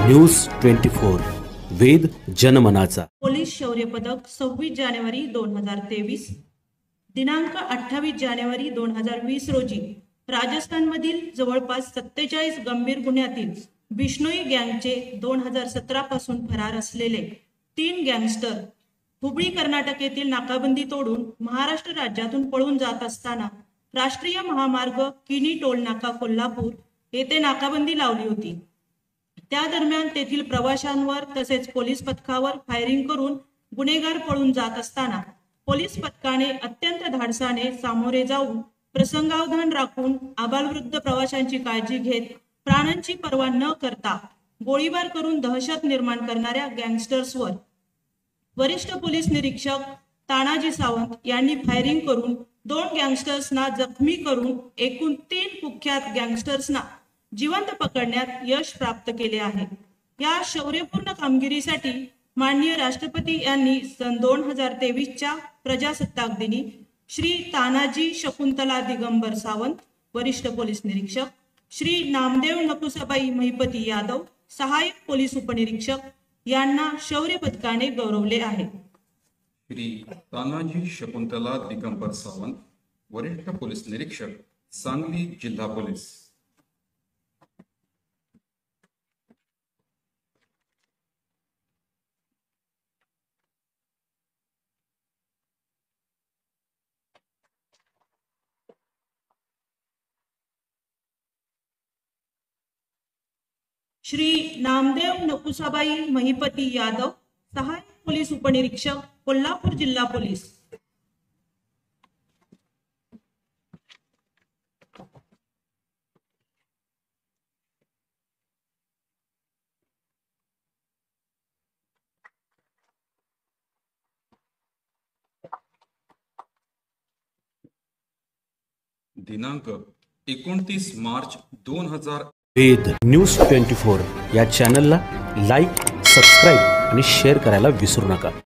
News 24 वेद जनमनाचा। Police शौर्य पदक 26 जानेवारी 2023 दिनांक 28 जानेवारी 2020 रोजी राजस्थानमधील जवळपास 47 गंभीर गुन्ह्यातील बिश्नोई गँगचे 2017 पासून फरार असलेले 3 गँगस्टर हुबळी कर्नाटक येथील नाकाबंदी तोडून महाराष्ट्र राज्यातून पळून जात असताना राष्ट्रीय महामार्ग किनी टोल नाका कोल्हापूर येथे नाकाबंदी लावली होती। त्या दरम्यान तेथील प्रवाशांवर तसेच पोलीस पथकावर फायरिंग करून गुन्हेगार पळून जात असताना पोलीस पथकाने अत्यंत धाडसाने सामोरे जाऊन प्रसंगावधान राखून आबालवृद्ध प्रवाशांची काळजी घेत प्राणांची पर्वा न करता गोळीबार करून दहशत निर्माण करणाऱ्या गँगस्टर्सवर वरिष्ठ पोलीस निरीक्षक तानाजी सावंत यांनी फायरिंग करून 2 गँगस्टर्सना जखमी करून एकूण 3 कुख्यात गँगस्टर्सना जिवंत पकडण्यात यश प्राप्त केले आहे। या शौर्यपूर्ण कामगिरीसाठी माननीय राष्ट्रपती यांनी सन 2023 च्या प्रजासत्ताक दिनी श्री तानाजी शकुंतला दिगंबर सावंत वरिष्ठ पोलीस निरीक्षक, श्री नामदेव नकुसाबाई महिपती यादव सहाय्यक पोलीस उपनिरीक्षक यांना शौर्य पदकाने गौरवले आहे। श्री तानाजी शकुंतला दिगंबर सावंत वरिष्ठ पोलीस निरीक्षक सांगली जिल्हा पोलीस। श्री नामदेव नकुसाबाई महिपती यादव सहाय्यक पोलीस उपनिरीक्षक कोल्हापूर जिल्हा पोलीस। दिनांक 29 मार्च 2000 वेद न्यूज 24 या चॅनलला लाईक, सबस्क्राईब आणि शेअर करायला विसरू नका।